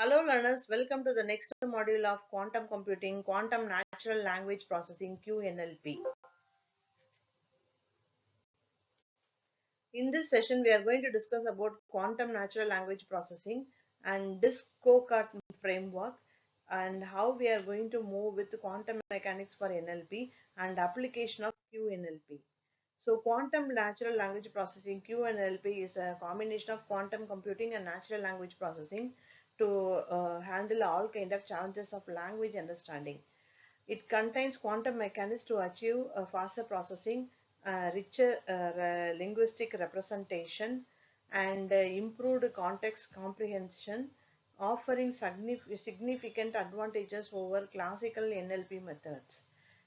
Hello learners, welcome to the next module of quantum computing, quantum natural language processing QNLP. In this session, we are going to discuss about quantum natural language processing and Qnlp framework and how we are going to move with quantum mechanics for NLP and application of QNLP. So quantum natural language processing QNLP is a combination of quantum computing and natural language processing to handle all kind of challenges of language understanding. It contains quantum mechanics to achieve a faster processing, richer linguistic representation, and improved context comprehension, offering significant advantages over classical NLP methods.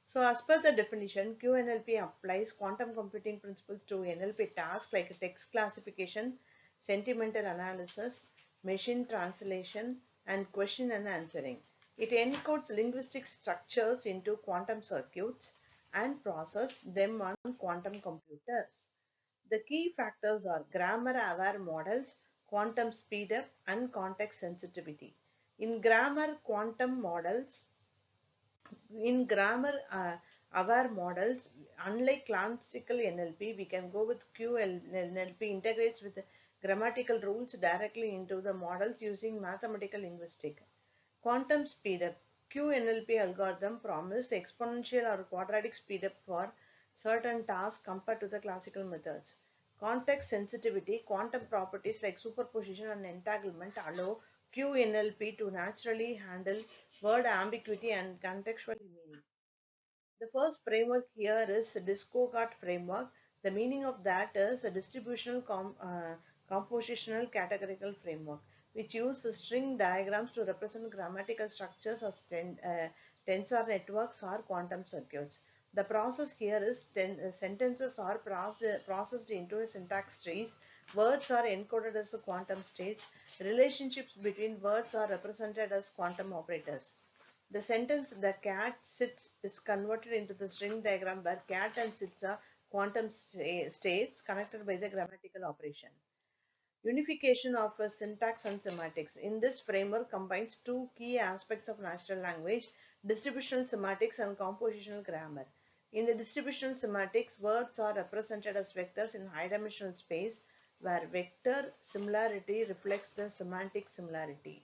So, as per the definition, QNLP applies quantum computing principles to NLP tasks like text classification, sentimental analysis, machine translation, and question and answering. It encodes linguistic structures into quantum circuits and processes them on quantum computers. The key factors are grammar-aware models, quantum speedup, and context sensitivity. In grammar quantum models, in grammar aware models, unlike classical NLP, we can go with QNLP integrates with grammatical rules directly into the models using mathematical linguistics. Quantum speedup. QNLP algorithm promise exponential or quadratic speedup for certain tasks compared to the classical methods. Context sensitivity. Quantum properties like superposition and entanglement allow QNLP to naturally handle word ambiguity and contextual meaning. The first framework here is Discocart framework. The meaning of that is a distributional compositional categorical framework, which uses string diagrams to represent grammatical structures as tensor networks or quantum circuits. The process here is sentences are processed into syntax trees, words are encoded as quantum states, relationships between words are represented as quantum operators. The sentence "the cat sits" is converted into the string diagram where cat and sits are quantum states connected by the grammatical operation. Unification of syntax and semantics. In this framework combines two key aspects of natural language, distributional semantics and compositional grammar. In the distributional semantics, words are represented as vectors in high-dimensional space where vector similarity reflects the semantic similarity.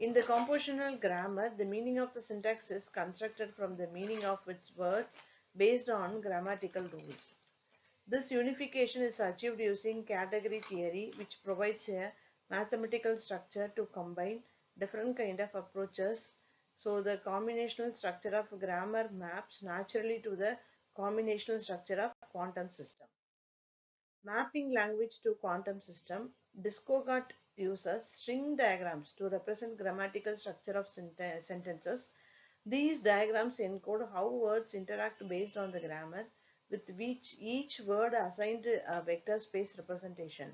In the compositional grammar, the meaning of the syntax is constructed from the meaning of its words based on grammatical rules. This unification is achieved using category theory, which provides a mathematical structure to combine different kind of approaches. So the combinational structure of grammar maps naturally to the combinational structure of quantum system. Mapping language to quantum system, Discocart uses string diagrams to represent grammatical structure of sentences. These diagrams encode how words interact based on the grammar, with which each word assigned a vector space representation.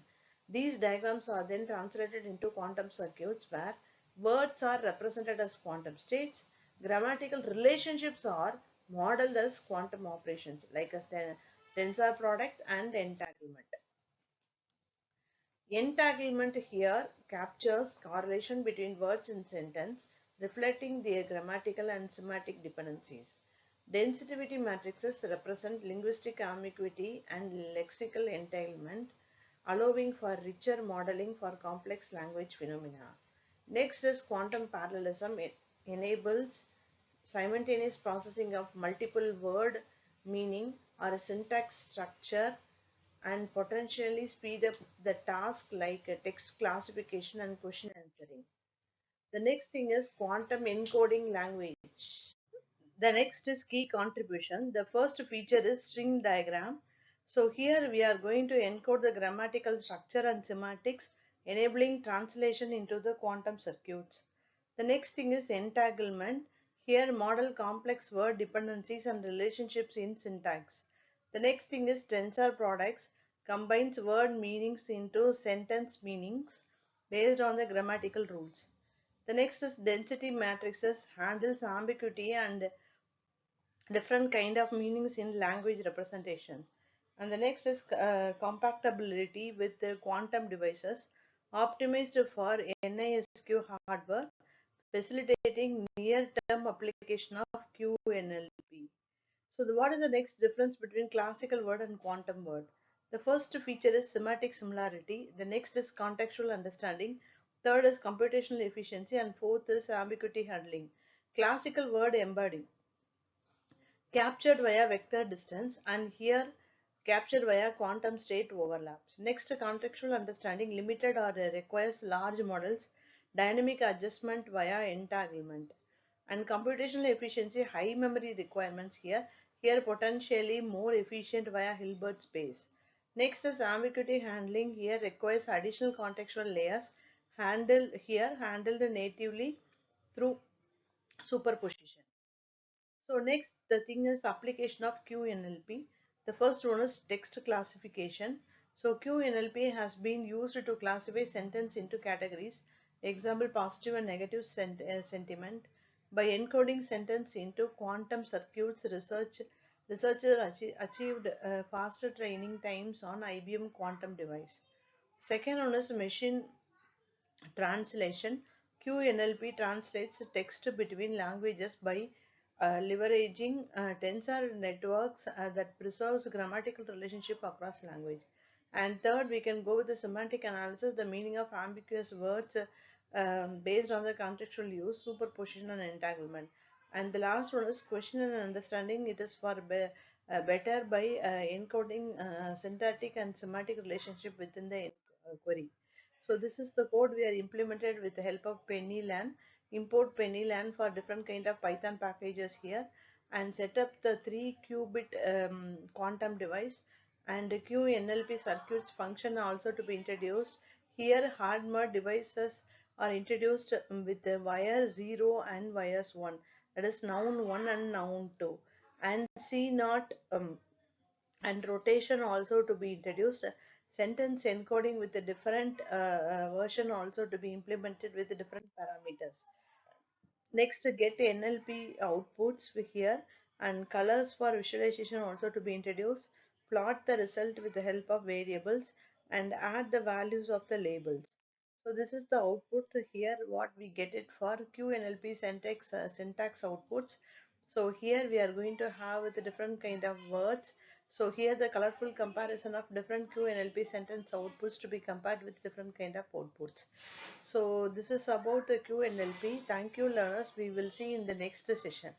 These diagrams are then translated into quantum circuits where words are represented as quantum states, grammatical relationships are modeled as quantum operations like a tensor product and entanglement. Entanglement here captures correlation between words in sentence, reflecting their grammatical and semantic dependencies. Density matrices represent linguistic ambiguity and lexical entanglement, allowing for richer modeling for complex language phenomena. Next is quantum parallelism. It enables simultaneous processing of multiple word meaning or a syntax structure and potentially speed up the task like text classification and question answering. The next thing is quantum encoding language. The next is key contribution. The first feature is string diagram. So here we are going to encode the grammatical structure and semantics, enabling translation into the quantum circuits. The next thing is entanglement. Here model complex word dependencies and relationships in syntax. The next thing is tensor products, combines word meanings into sentence meanings based on the grammatical rules. The next is density matrices, handles ambiguity and different kind of meanings in language representation. And the next is compatibility with the quantum devices, optimized for NISQ hardware, facilitating near-term application of QNLP. So what is the next difference between classical word and quantum word? The first feature is semantic similarity, the next is contextual understanding, third is computational efficiency, and fourth is ambiguity handling. Classical word embedding, captured via vector distance, and here captured via quantum state overlaps. Next, contextual understanding, limited or requires large models, dynamic adjustment via entanglement. And computational efficiency, high memory requirements here potentially more efficient via Hilbert space. Next is ambiguity handling, here requires additional contextual layers, handled natively through superposition. So next, the thing is application of QNLP. The first one is text classification. So QNLP has been used to classify sentence into categories. Example, positive and negative sentiment. By encoding sentence into quantum circuits, researchers achieved faster training times on IBM quantum device. Second one is machine translation. QNLP translates text between languages by leveraging tensor networks that preserves grammatical relationship across language. And third, we can go with the semantic analysis, the meaning of ambiguous words based on the contextual use, superposition, and entanglement. And the last one is question and understanding. It is for better by encoding syntactic and semantic relationship within the query. So this is the code we are implemented with the help of Pennylan. Import Pennylan for different kind of Python packages here and set up the 3 qubit quantum device, and the QNLP circuits function also to be introduced. Here hardware devices are introduced with the wire 0 and wires 1, that is noun 1 and noun 2, and C naught and rotation also to be introduced. Sentence encoding with a different version also to be implemented with different parameters. Next, get NLP outputs here, and colors for visualization also to be introduced. Plot the result with the help of variables and add the values of the labels. So this is the output here what we get it for QNLP syntax outputs. So here we are going to have the different kind of words. So here the colorful comparison of different QNLP sentence outputs to be compared with different kind of outputs. So this is about the QNLP. Thank you, learners. We will see in the next session.